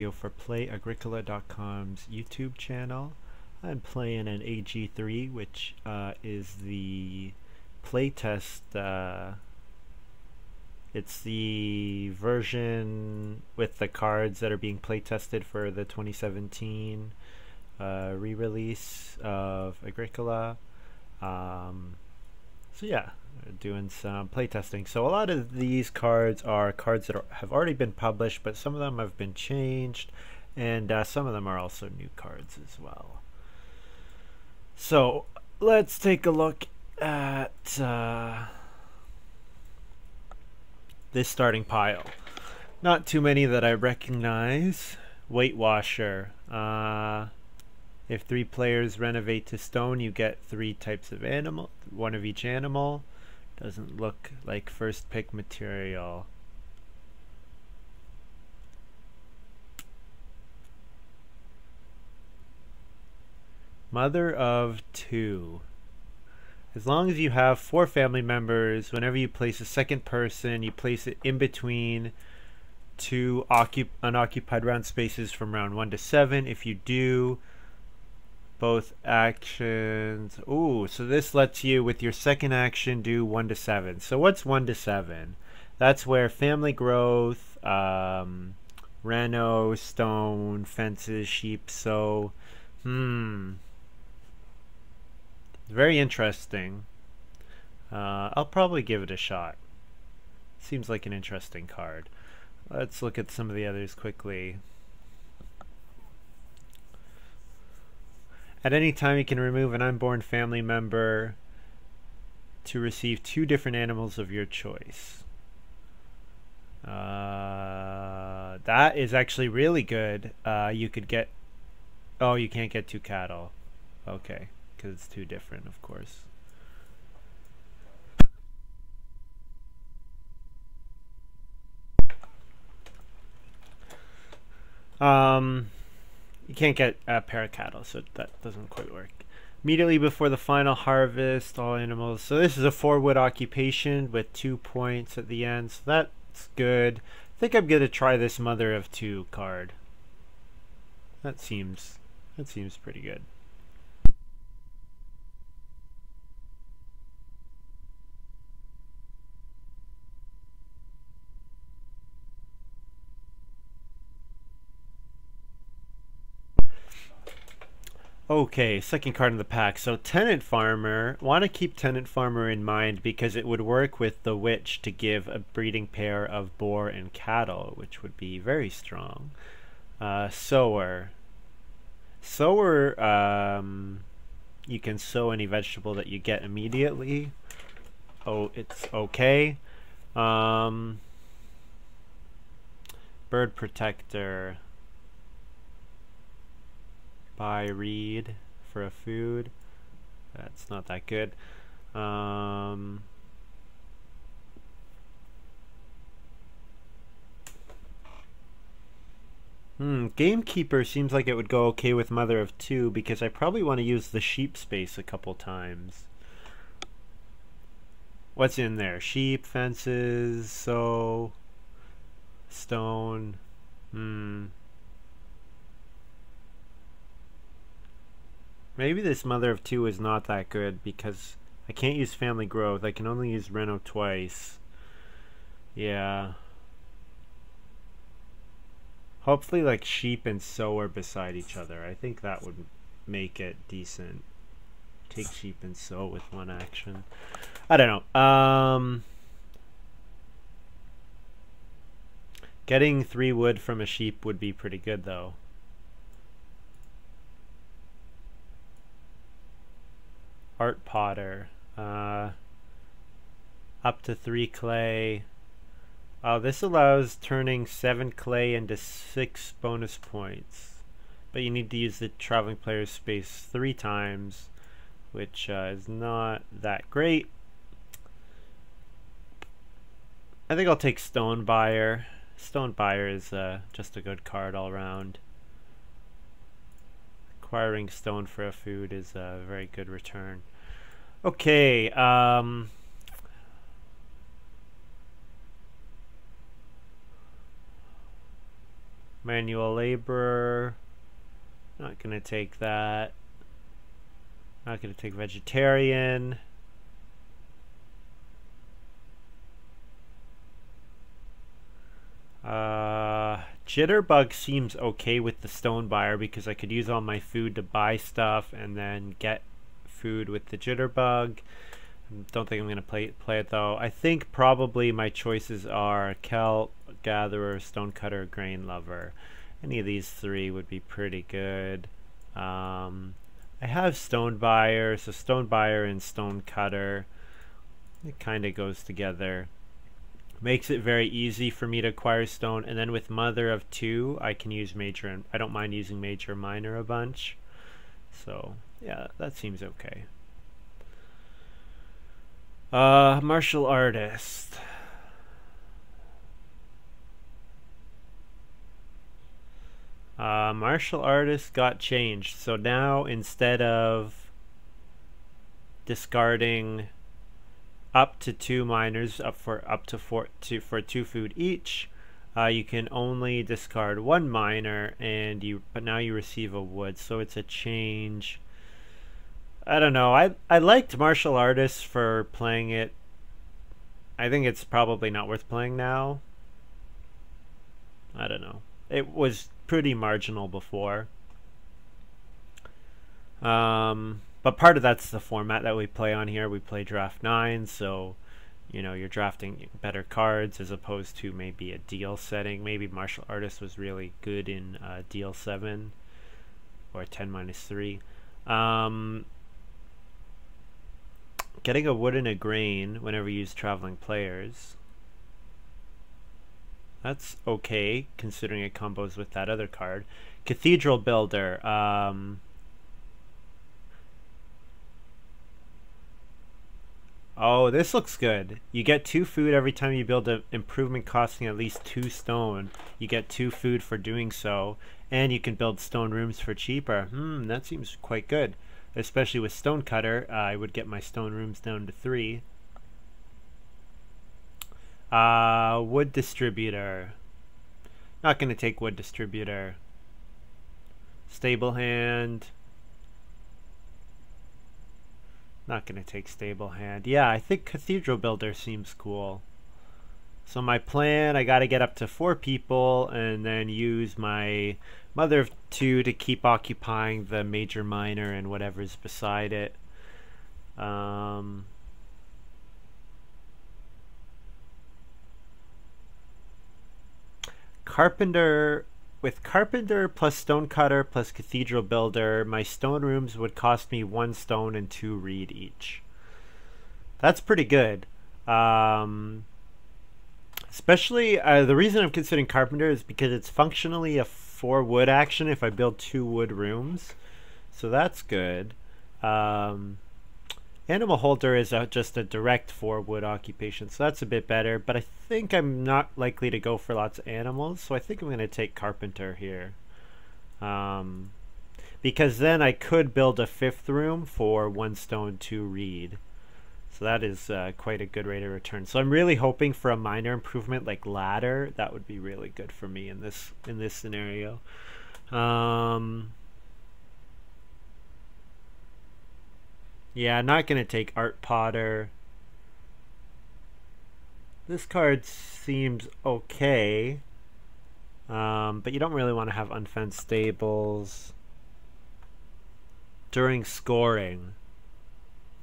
video for Play-agricola.com's YouTube channel. I'm playing an AG3, which is the Playtest. It's the version with the cards that are being playtested for the 2017 re-release of Agricola. So yeah, doing some playtesting. So a lot of these cards are cards that have already been published, but some of them have been changed, and some of them are also new cards as well. So let's take a look at this starting pile. Not too many that I recognize. Weight Washer. If 3 players renovate to stone, you get 3 types of animal, 1 of each animal. Doesn't look like first pick material. Mother of 2. As long as you have 4 family members, whenever you place a second person, you place it in between 2 unoccupied round spaces from round 1 to 7. If you do, both actions. Ooh, so this lets you, with your second action, do 1 to 7. So what's 1 to 7? That's where family growth, reno, stone, fences, sheep, so, very interesting. I'll probably give it a shot. Seems like an interesting card. Let's look at some of the others quickly. At any time, you can remove an unborn family member to receive 2 different animals of your choice. That is actually really good. You could get... Oh, you can't get 2 cattle. Okay, because it's 2 different, of course. You can't get a pair of cattle, so that doesn't quite work. Immediately before the final harvest, all animals. So this is a 4-wood occupation with 2 points at the end, so that's good. I think I'm gonna try this Mother of 2 card. That seems pretty good. Okay, second card in the pack. So Tenant Farmer, want to keep Tenant Farmer in mind because it would work with the Witch to give a breeding pair of boar and cattle, which would be very strong. Sower. Sower, you can sow any vegetable that you get immediately. Oh, it's okay. Bird Protector. Buy reed for a food. That's not that good. Gamekeeper seems like it would go okay with Mother of 2 because I probably want to use the sheep space a couple times. What's in there? Sheep, fences, so stone. Maybe this Mother of 2 is not that good because I can't use family growth. I can only use reno twice. Yeah. Hopefully like sheep and sower beside each other. I think that would make it decent. Take sheep and sow with 1 action. I don't know. Getting 3 wood from a sheep would be pretty good though. Art Potter. Up to 3 clay. Oh, this allows turning 7 clay into 6 bonus points. But you need to use the traveling player's space 3 times, which is not that great. I think I'll take Stone Buyer. Stone Buyer is just a good card all around. Acquiring stone for a food is a very good return. Okay, Manual laborer. Not gonna take that. Not gonna take vegetarian. Jitterbug seems okay with the stone buyer because I could use all my food to buy stuff and then get food with the jitterbug. Don't think I'm gonna play it though. I think probably my choices are kelp gatherer, stonecutter, grain lover. Any of these three would be pretty good. I have stone buyer, so stone buyer and stone cutter. It kind of goes together. Makes it very easy for me to acquire stone, and then with mother of two, I can use major, and I don't mind using major and minor a bunch. So yeah, that seems okay. Martial artist. Martial artist got changed, so now instead of discarding up to 2 miners for 2 food each, you can only discard 1 miner, but now you receive a wood, so it's a change. I don't know. I liked martial artists for playing it. I think it's probably not worth playing now. I don't know. It was pretty marginal before. But part of that's the format that we play on here. We play draft 9, so you know you're drafting better cards as opposed to maybe a deal setting. Maybe martial artist was really good in deal 7 or 10-3. Getting a wood and a grain whenever you use traveling players. That's okay considering it combos with that other card. Cathedral builder. Oh, this looks good. You get 2 food every time you build an improvement costing at least 2 stone. You get 2 food for doing so, and you can build stone rooms for cheaper. That seems quite good. Especially with stonecutter, I would get my stone rooms down to 3. Wood distributor. Not going to take wood distributor. Stable hand. Not going to take stable hand. Yeah, I think cathedral builder seems cool. So my plan, I got to get up to 4 people and then use my mother of 2 to keep occupying the major minor and whatever's beside it. Carpenter. With carpenter plus stonecutter plus cathedral builder, my stone rooms would cost me 1 stone and 2 reed each. That's pretty good. Especially the reason I'm considering carpenter is because it's functionally a 4 wood action if I build 2 wood rooms, so that's good. Animal holder is just a direct 4 wood occupation, so that's a bit better, but I think I'm not likely to go for lots of animals, so I think I'm going to take carpenter here. Because then I could build a 5th room for 1 stone, 2 reed. So that is quite a good rate of return. So I'm really hoping for a minor improvement like ladder. That would be really good for me in this scenario. Yeah, not going to take Art Potter. This card seems okay. But you don't really want to have unfenced stables. During scoring.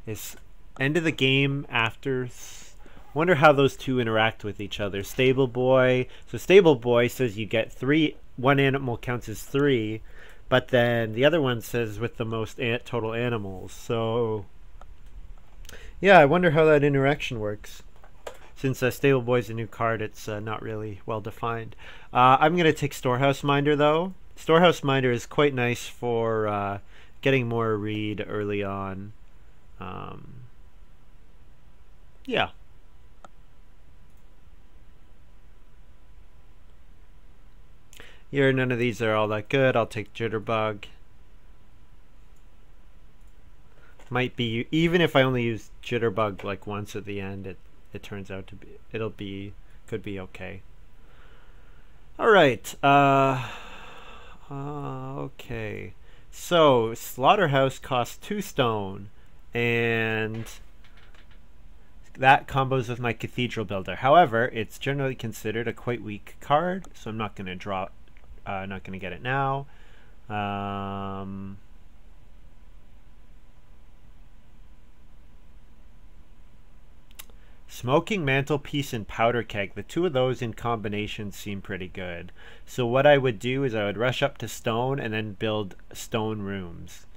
Is end of the game after... Wonder how those two interact with each other. Stable boy. So stable boy says you get 3. 1 animal counts as 3. But then the other one says with the most total animals. So, yeah, I wonder how that interaction works. Since Stable Boy is a new card, it's not really well defined. I'm going to take Storehouse Minder, though. Storehouse Minder is quite nice for getting more read early on. Yeah. Here, none of these are all that good. I'll take Jitterbug. Might be, even if I only use Jitterbug like once at the end, it turns out to be, could be okay. All right. Okay. So slaughterhouse costs 2 stone, and that combos with my cathedral builder. However, it's generally considered a quite weak card, so I'm not going to draw. Not going to get it now. Smoking mantelpiece and powder keg. The two of those in combination seem pretty good. So what I would do is I would rush up to stone and then build stone rooms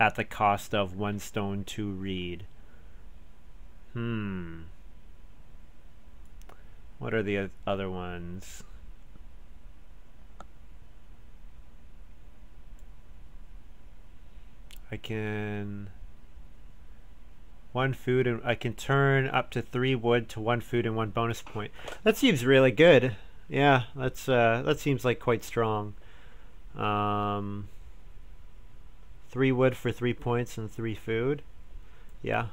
at the cost of 1 stone to read. What are the other ones? I can 1 food, and I can turn up to 3 wood to 1 food and 1 bonus point. That seems really good. Yeah, that seems like quite strong. 3 wood for 3 points and 3 food. Yeah.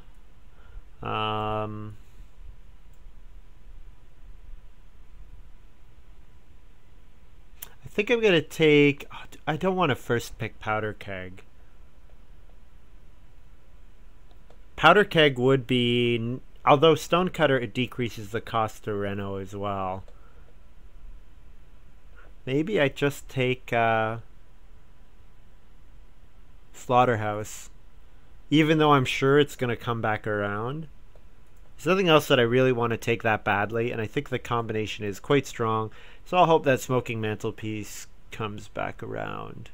I think I'm gonna take. I don't want to first pick powder keg. Powder keg would be, although stonecutter, it decreases the cost to Reno as well. Maybe I just take slaughterhouse, even though I'm sure it's going to come back around. There's nothing else that I really want to take that badly, and I think the combination is quite strong, so I'll hope that smoking mantelpiece comes back around.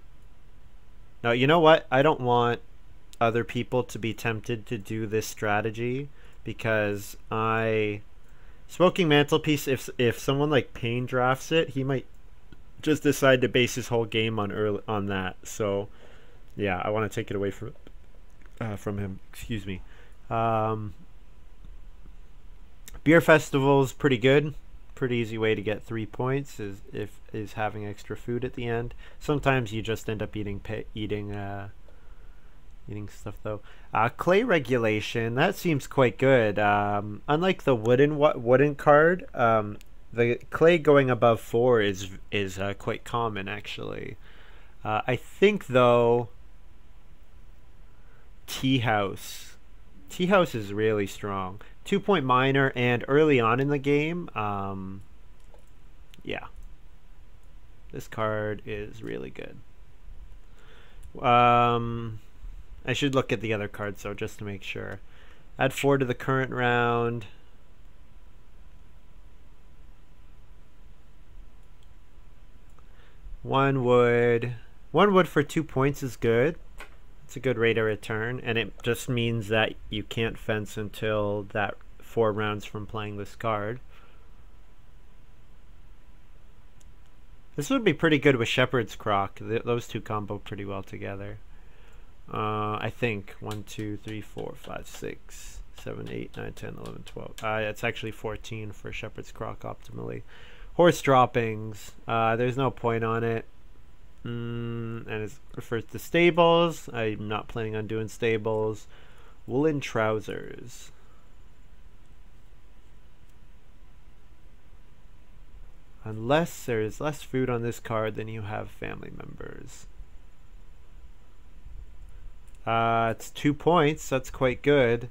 Now, you know what? I don't want other people to be tempted to do this strategy, because smoking mantelpiece, if someone like Payne drafts it, he might just decide to base his whole game on that. So yeah, I want to take it away from him. Excuse me. Beer festival's pretty good. Pretty easy way to get 3 points is having extra food at the end. Sometimes you just end up eating stuff though. Clay regulation, that seems quite good. Unlike the wooden card, the clay going above 4 is quite common actually. I think though tea house is really strong. 2-point miner, and early on in the game, yeah, this card is really good. I should look at the other cards though, just to make sure. Add 4 to the current round. One wood for 2 points is good. It's a good rate of return, and it just means that you can't fence until that 4 rounds from playing this card. This would be pretty good with Shepherd's Croc. Those two combo pretty well together. I think 1, 2, 3, 4, 5, 6, 7, 8, 9, 10, 11, 12. It's actually 14 for Shepherd's Croc optimally. Horse droppings. There's no point on it. And it refers to stables. I'm not planning on doing stables. Woolen trousers. Unless there is less food on this card than you have family members. It's 2 points. That's quite good.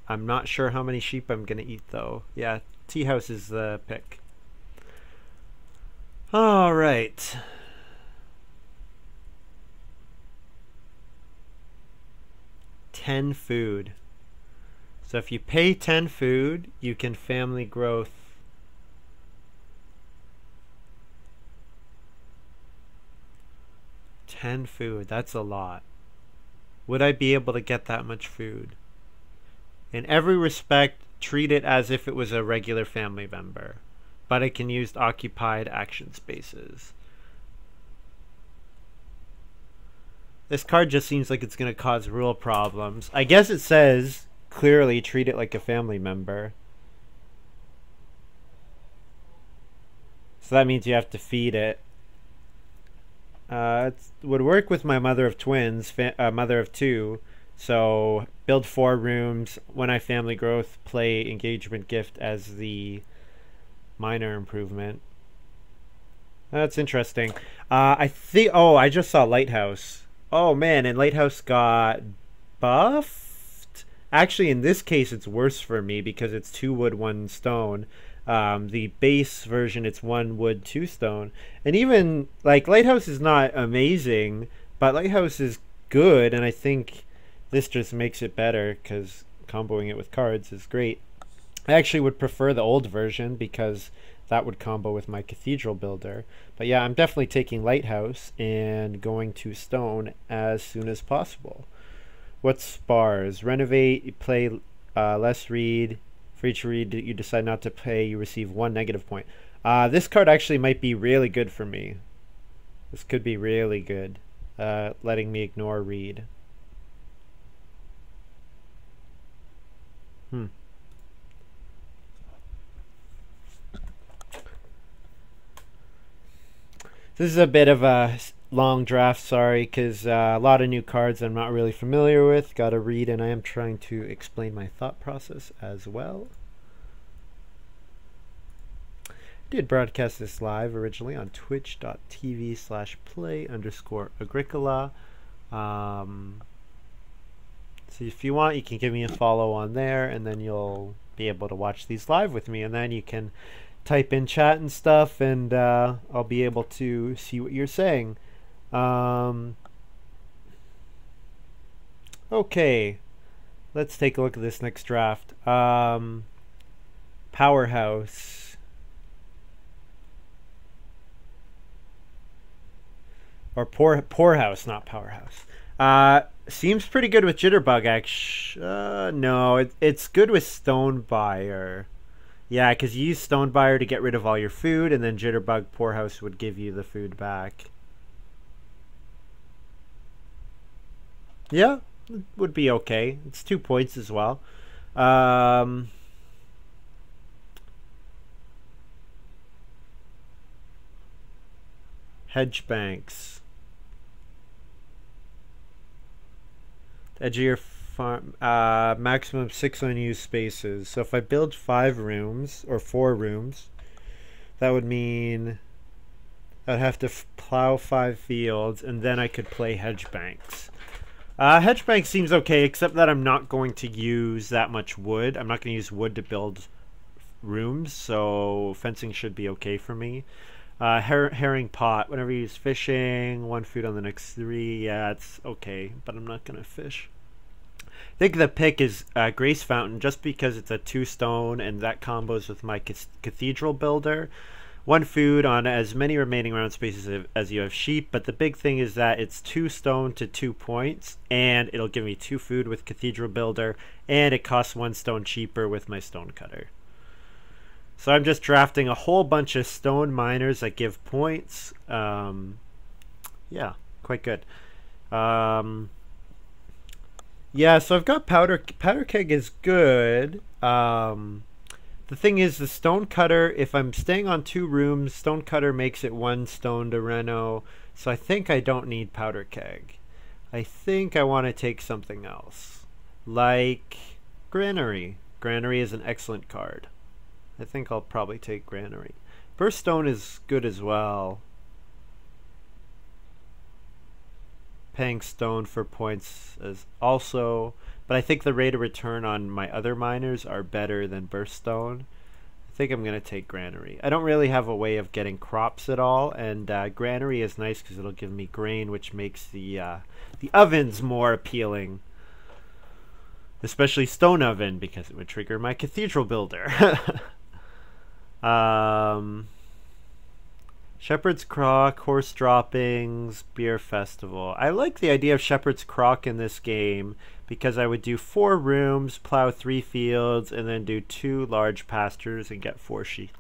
I'm not sure how many sheep I'm gonna eat though. Yeah, tea house is the pick. All right. $10 food. So if you pay 10 food, you can family growth. $10 food, that's a lot. Would I be able to get that much food? In every respect, treat it as if it was a regular family member, but it can use occupied action spaces. This card just seems like it's going to cause real problems. I guess it says clearly treat it like a family member. So that means you have to feed it. It would work with my mother of twins, mother of 2. So build 4 rooms. When I family growth, play engagement gift as the minor improvement. That's interesting. I think. Oh, I just saw Lighthouse. Oh man, and Lighthouse got buffed. Actually, in this case, it's worse for me because it's 2 wood, 1 stone. The base version, it's 1 wood, 2 stone, and even like Lighthouse is not amazing, but Lighthouse is good, and I think this just makes it better because comboing it with cards is great. I actually would prefer the old version because that would combo with my cathedral builder. But yeah, I'm definitely taking Lighthouse and going to stone as soon as possible. What's spars? Renovate, you play less read. For each read you decide not to pay, you receive 1 negative point. This card actually might be really good for me. This could be really good. Letting me ignore read. This is a bit of a long draft, sorry, because a lot of new cards I'm not really familiar with. Got to read, and I am trying to explain my thought process as well. I did broadcast this live originally on twitch.tv/play_agricola. So if you want, you can give me a follow on there, and then you'll be able to watch these live with me, and then you can type in chat and stuff, and I'll be able to see what you're saying. Okay, let's take a look at this next draft. Powerhouse. Or Poorhouse, not Powerhouse. Seems pretty good with Jitterbug, actually. No, it's good with Stonebuyer. Yeah, because you use Stonebuyer to get rid of all your food, and then Jitterbug Poorhouse would give you the food back. Yeah, it would be okay. It's 2 points as well. Hedge banks. Edge of your farm, maximum 6 unused spaces. So if I build 5 rooms or 4 rooms, that would mean I'd have to plow 5 fields, and then I could play hedge banks. Hedge banks seems okay, except that I'm not going to use that much wood. I'm not going to use wood to build rooms, so fencing should be okay for me. Herring pot. Whenever you use fishing, 1 food on the next 3. Yeah, it's okay, but I'm not going to fish. I think the pick is Grace Fountain, just because it's a 2 stone, and that combos with my cathedral builder. 1 food on as many remaining round spaces as you have sheep, but the big thing is that it's 2 stone to 2 points, and it'll give me 2 food with cathedral builder, and it costs 1 stone cheaper with my stone cutter. So I'm just drafting a whole bunch of stone miners that give points. Yeah, quite good. Yeah, so I've got powder keg is good. The thing is, the stone cutter, if I'm staying on 2 rooms, stone cutter makes it 1 stone to reno. So I think I don't need powder keg. I think I want to take something else, like granary. Granary is an excellent card. I think I'll probably take granary. Burst stone is good as well. Paying stone for points is also, but I think the rate of return on my other miners are better than burst stone. I think I'm going to take granary. I don't really have a way of getting crops at all, and granary is nice because it'll give me grain, which makes the ovens more appealing. Especially stone oven, because it would trigger my cathedral builder. Shepherd's Crock, horse droppings, beer festival. I like the idea of Shepherd's Crock in this game because I would do 4 rooms, plow 3 fields, and then do 2 large pastures and get 4 sheep.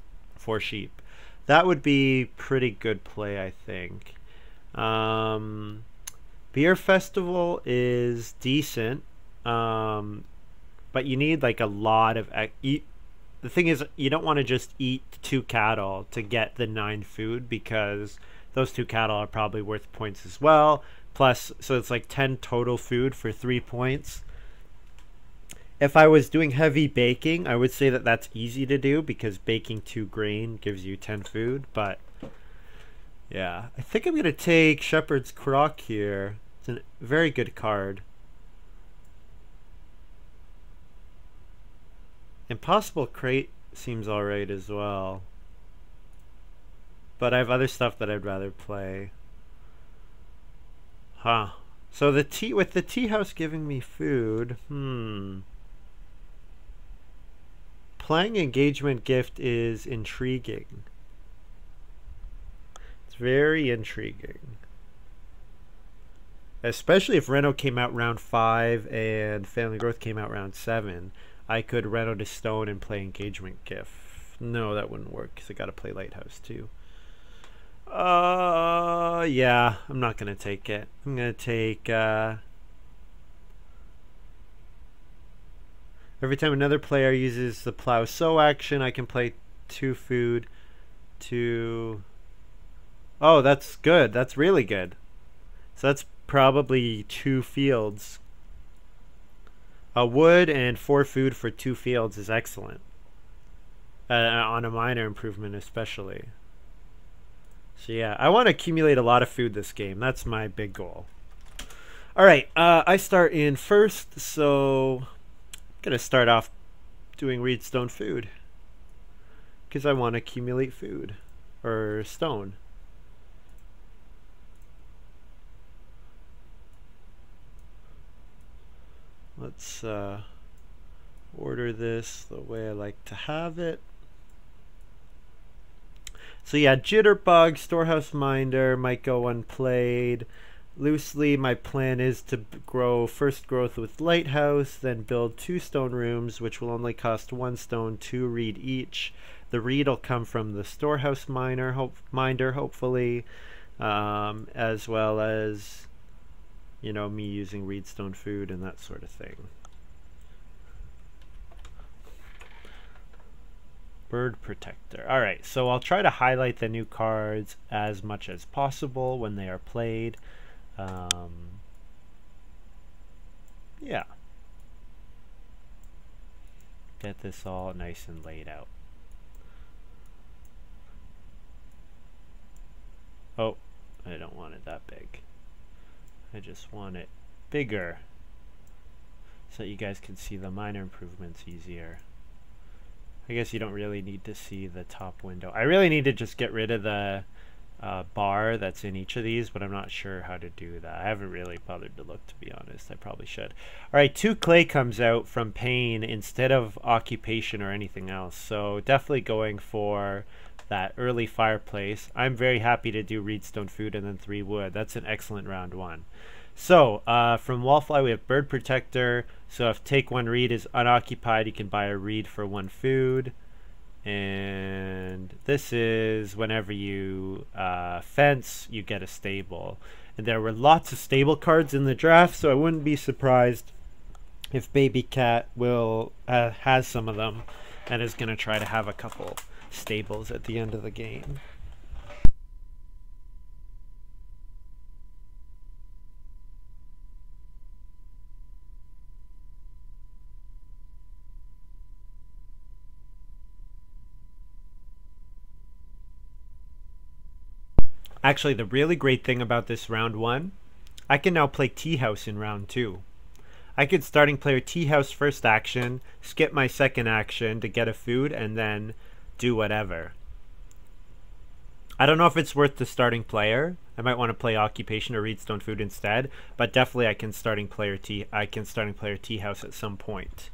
That would be pretty good play, I think. Beer festival is decent, but you need like a lot of the thing is, you don't want to just eat 2 cattle to get the 9 food, because those 2 cattle are probably worth points as well. Plus, so it's like 10 total food for 3 points. If I was doing heavy baking, I would say that that's easy to do, because baking 2 grain gives you 10 food. But Yeah, I think I'm gonna take Shepherd's Croc here. It's a very good card. Impossible Crate seems alright as well. But I have other stuff that I'd rather play. Huh. So with the tea house giving me food, playing Engagement Gift is intriguing. It's very intriguing. Especially if Reno came out round 5 and Family Growth came out round 7. I could Reno to Stone and play Engagement Gift. No, that wouldn't work because I gotta play Lighthouse too. Yeah, I'm not gonna take it. I'm gonna take, every time another player uses the Plow Sow action, I can play 2 food to... Oh, that's good. That's really good. So that's probably 2 fields. A wood and 4 food for 2 fields is excellent. On a minor improvement especially. So yeah, I want to accumulate a lot of food this game. That's my big goal. Alright, I start in first, so I'm going to start off doing Reedstone food. Because I want to accumulate food. Or stone. Let's order this the way I like to have it. So yeah, Jitterbug, Storehouse Minder might go unplayed. Loosely, my plan is to grow first growth with Lighthouse, then build 2 stone rooms, which will only cost 1 stone, 2 reed each. The reed will come from the Storehouse Minder, hopefully, as well as, you know, me using Reedstone food and that sort of thing. Bird Protector. Alright, so I'll try to highlight the new cards as much as possible when they are played. Yeah. Get this all nice and laid out. Oh, I don't want it that big. I just want it bigger so that you guys can see the minor improvements easier. I guess you don't really need to see the top window. I really need to just get rid of the bar that's in each of these, but I'm not sure how to do that. I haven't really bothered to look, to be honest. I probably should. Alright, 2 clay comes out from Pain instead of Occupation or anything else. So definitely going for that early fireplace. I'm very happy to do Reedstone food and then 3 wood. That's an excellent round 1. So, from Wallfly we have Bird Protector. So if take 1 reed is unoccupied, you can buy a reed for 1 food. And this is whenever you fence, you get a stable. And there were lots of stable cards in the draft, so I wouldn't be surprised if Baby Cat will has some of them and is going to try to have a couple stables at the end of the game. Actually, the really great thing about this round 1, I can now play Tea House in round 2. I could starting player Tea House first action, skip my second action to get a food, and then do whatever. I don't know if it's worth the starting player. I might want to play Occupation or Reedstone food instead, but definitely I can starting player Tea House at some point.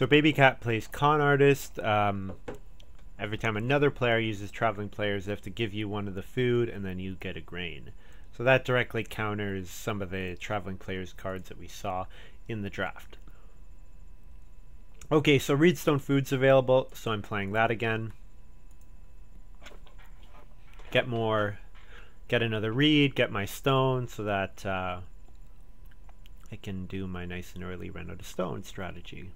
So Baby Cat plays Con Artist. Every time another player uses traveling players, they have to give you one of the food, and then you get a grain. So that directly counters some of the traveling players cards that we saw in the draft. Okay, so Reedstone Food's available, so I'm playing that again. Get another reed, get my stone, so that I can do my nice and early run out of stone strategy.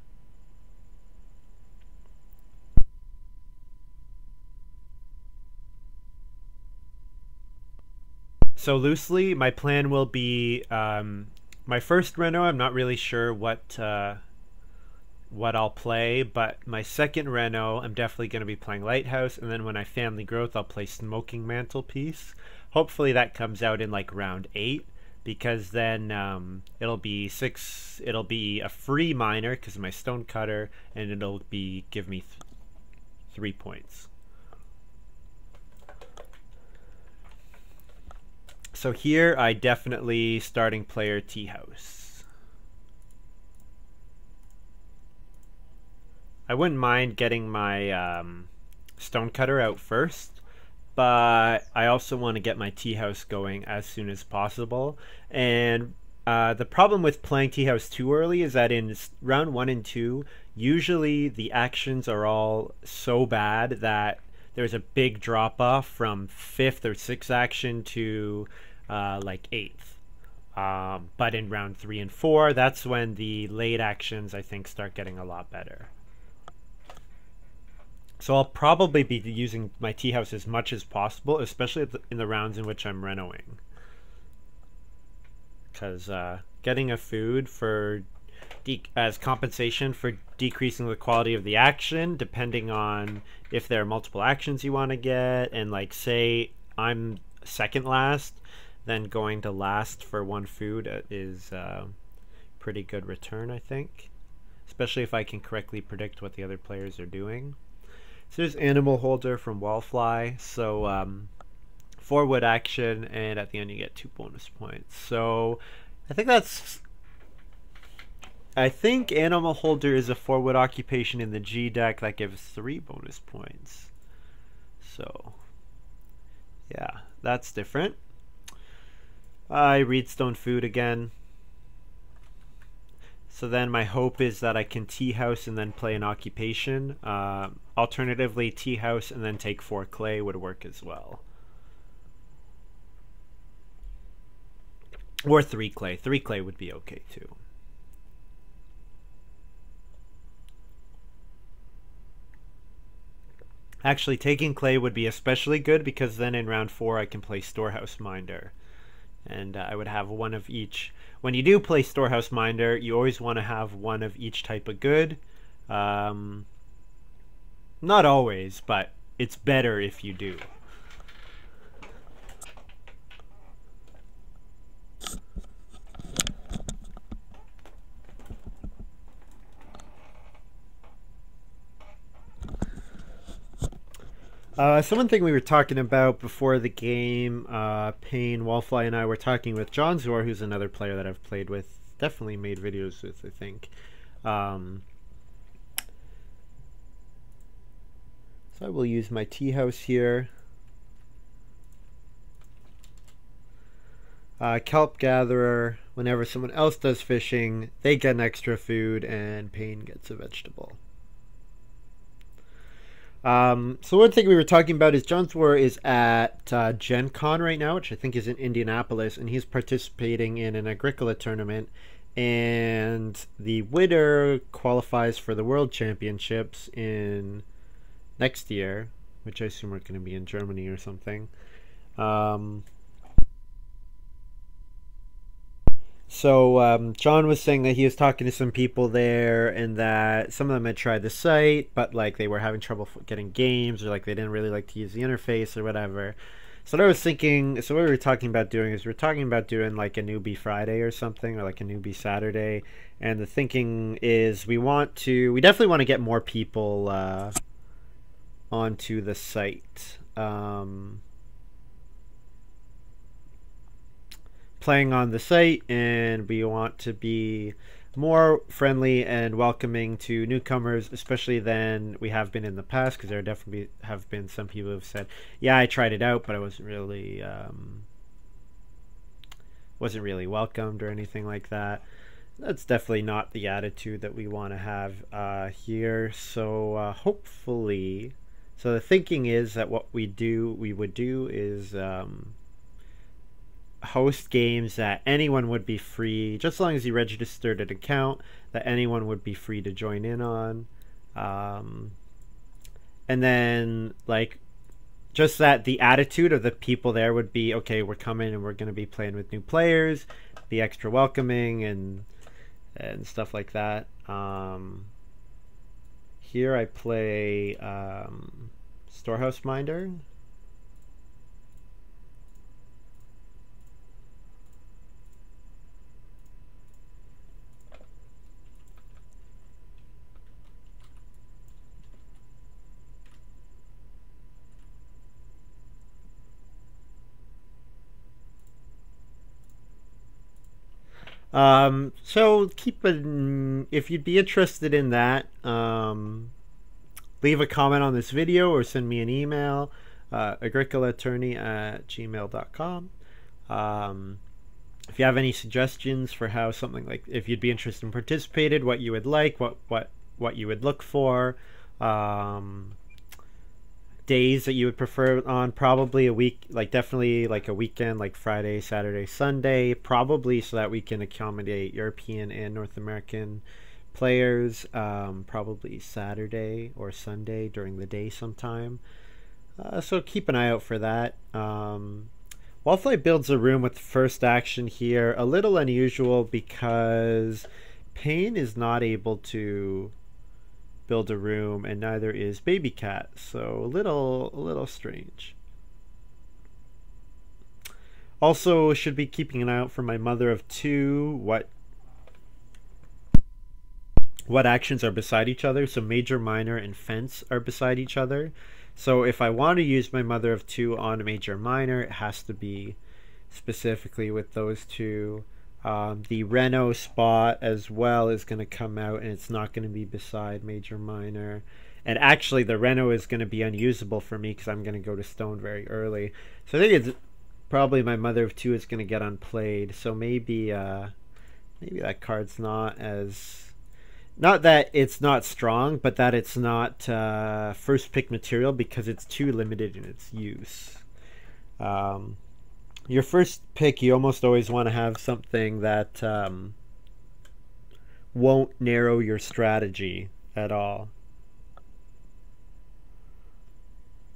So loosely, my plan will be my first reno. I'm not really sure what I'll play, but my second reno, I'm definitely going to be playing Lighthouse, and then when I family growth, I'll play Smoking Mantelpiece. Hopefully that comes out in like round 8, because then it'll be a free miner because of my stone cutter, and it'll give me 3 points. So here I definitely starting player Tea House. I wouldn't mind getting my stone cutter out first, but I also want to get my tea house going as soon as possible. And the problem with playing tea house too early is that in round 1 and 2, usually the actions are all so bad that there's a big drop off from 5th or 6th action to like 8th. But in round 3 and 4, that's when the late actions I think start getting a lot better. So I'll probably be using my tea house as much as possible, especially in the rounds in which I'm renoing. Because getting a food as compensation for decreasing the quality of the action, depending on if there are multiple actions you want to get, and like say I'm second last, then going to last for 1 food is pretty good return, I think. Especially if I can correctly predict what the other players are doing. So there's Animal Holder from Wallfly. So 4 wood action, and at the end you get 2 bonus points. So I think Animal Holder is a 4 wood occupation in the G deck that gives 3 bonus points. So yeah, that's different. I read Stone Food again. So then my hope is that I can tea house and then play an occupation. Alternatively, tea house and then take 4 clay would work as well. Or 3 clay. 3 clay would be okay too. Actually, taking clay would be especially good because then in round 4 I can play Storehouse Minder. And I would have 1 of each. When you do play Storehouse Minder, you always want to have 1 of each type of good. Not always, but it's better if you do. So one thing we were talking about before the game, Payne, Wallfly, and I were talking with John Zor, who's another player that I've played with, definitely made videos with, I think. So I will use my tea house here. Kelp Gatherer, whenever someone else does fishing, they get an extra food, and Payne gets a vegetable. So one thing we were talking about is John Zwar is at Gen Con right now, which I think is in Indianapolis, and he's participating in an Agricola tournament, and the winner qualifies for the World Championships in next year, which I assume are going to be in Germany or something. So John was saying that he was talking to some people there, and that some of them had tried the site, but like they were having trouble getting games, or like they didn't really like to use the interface or whatever. So what I was thinking, so what we were talking about doing is we're talking about doing like a newbie Friday or something, or like a newbie Saturday. And the thinking is we definitely want to get more people onto the site. playing on the site, and we want to be more friendly and welcoming to newcomers, especially than we have been in the past, because there definitely have been some people who have said, yeah, I tried it out, but I wasn't really welcomed or anything like that. That's definitely not the attitude that we want to have here. So hopefully, so the thinking is that what we would do is host games that anyone would be free, just as long as you registered an account, that anyone would be free to join in on. And then, like, just that the attitude of the people there would be, okay, we're coming and we're going to be playing with new players, be extra welcoming and stuff like that. Here I play Storehouse Minder. So if you'd be interested in that, leave a comment on this video or send me an email, agricolaattorney@gmail.com. If you have any suggestions for how something like, if you'd be interested in participated, what you would like, what you would look for, days that you would prefer on, probably a week, like definitely like a weekend, like Friday, Saturday, Sunday, probably, so that we can accommodate European and North American players. Probably Saturday or Sunday during the day sometime. So keep an eye out for that. Wildfly builds a room with the first action here. A little unusual because Pain is not able to build a room, and neither is Baby Cat, so a little strange. Also, should be keeping an eye out for my mother of two. What actions are beside each other? So major, minor, and fence are beside each other. So if I want to use my mother of two on a major, minor, it has to be specifically with those two. The Reno spot as well is going to come out, and it's not going to be beside major, minor. And actually, the Reno is going to be unusable for me because I'm going to go to stone very early. So I think it's probably my mother of two is going to get unplayed. So maybe that card's not as, not that it's not strong, but that it's not first pick material because it's too limited in its use. Your first pick, you almost always want to have something that won't narrow your strategy at all.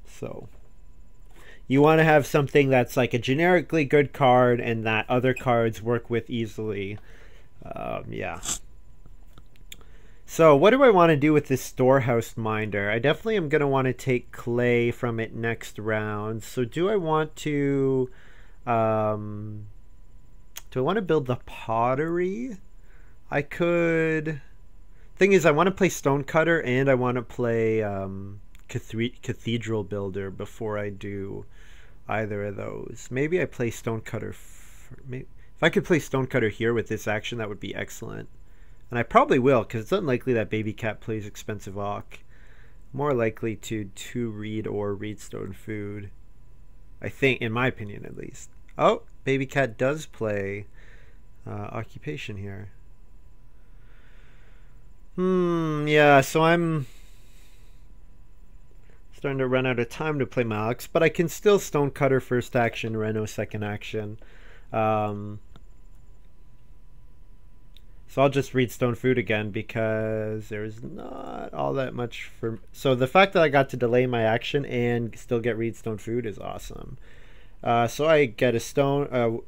So you want to have something that's like a generically good card and that other cards work with easily. Yeah. So what do I want to do with this Storehouse Minder? I definitely am going to want to take clay from it next round. So do I want to... do I want to build the pottery? I could... Thing is, I want to play Stonecutter and I want to play Cathedral Builder before I do either of those. Maybe I play Stonecutter... If I could play Stonecutter here with this action, that would be excellent. And I probably will, because it's unlikely that Baby Cat plays Expensive Ock. More likely to read or read Stone Food. I think, in my opinion at least. Oh, Baby Cat does play Occupation here. Yeah, so I'm starting to run out of time to play Malix, but I can still Stonecutter first action, Reno second action. So I'll just read Stone Food again because there's not all that much for... So the fact that I got to delay my action and still get read Stone Food is awesome. So I get a stone,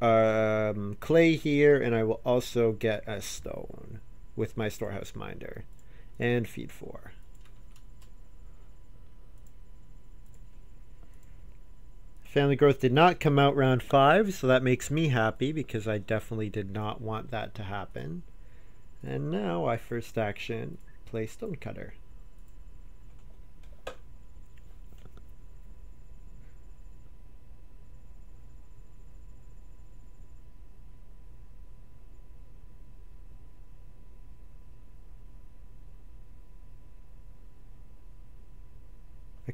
clay here, and I will also get a stone with my Storehouse Minder. And feed 4. Family Growth did not come out round 5, so that makes me happy because I definitely did not want that to happen. And now I first action play Stonecutter.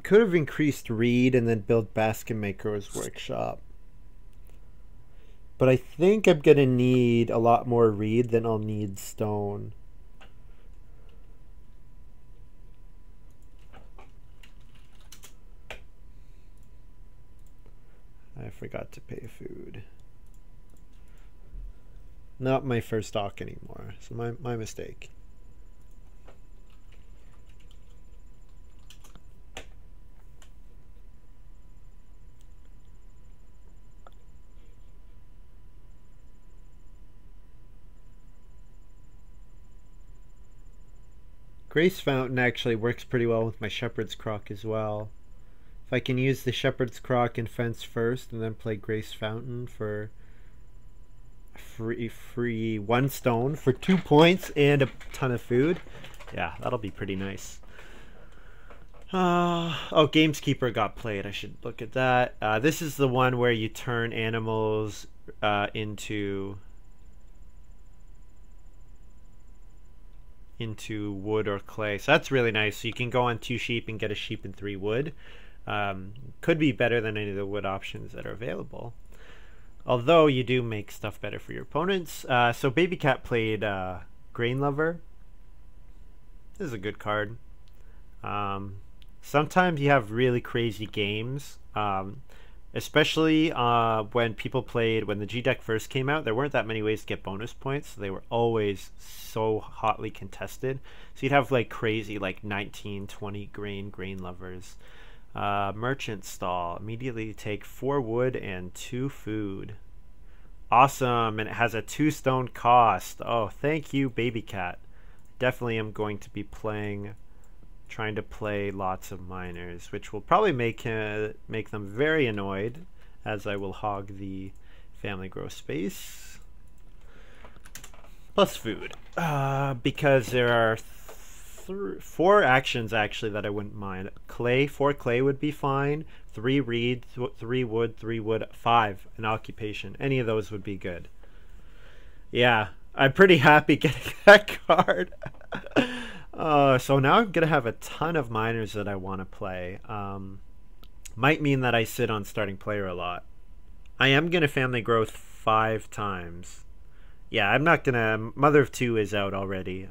could have increased reed and then built basket maker's workshop. But I think I'm going to need a lot more reed than I'll need stone. I forgot to pay food. Not my first stock anymore, so my mistake. Grace Fountain actually works pretty well with my Shepherd's Crock as well. If I can use the Shepherd's Crock and Fence first and then play Grace Fountain for free 1 stone for 2 points and a ton of food, yeah, that'll be pretty nice. Oh, Gameskeeper got played. I should look at that. This is the one where you turn animals into wood or clay. So that's really nice. So you can go on 2 sheep and get a sheep and 3 wood. Could be better than any of the wood options that are available. Although you do make stuff better for your opponents. So Baby Cat played Grain Lover. This is a good card. Sometimes you have really crazy games. Especially when people played, when the G deck first came out, there weren't that many ways to get bonus points. So they were always so hotly contested. So you'd have like crazy, like 19, 20 grain lovers. Merchant Stall. Immediately take 4 wood and 2 food. Awesome. And it has a 2 stone cost. Oh, thank you, Baby Cat. Definitely am going to be trying to play lots of miners, which will probably make them very annoyed, as I will hog the family grow space. Plus food. Because there are 4 actions actually that I wouldn't mind. 4 clay would be fine. 3 reed, 3 wood, 3 wood, 5 an occupation. Any of those would be good. Yeah, I'm pretty happy getting that card. So now I'm gonna have a ton of miners that I want to play. Might mean that I sit on starting player a lot. I am gonna family growth 5 times. Yeah, I'm not gonna. Mother of 2 is out already.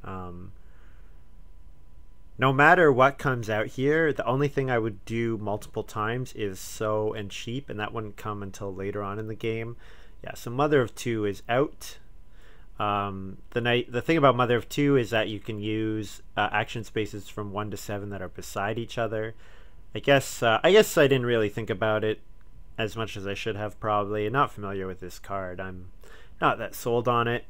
No matter what comes out here, the only thing I would do multiple times is sow and sheep, and that wouldn't come until later on in the game. Yeah, so Mother of 2 is out. The thing about Mother of 2 is that you can use action spaces from 1 to 7 that are beside each other. I guess I didn't really think about it as much as I should have probably. Not familiar with this card. I'm not that sold on it.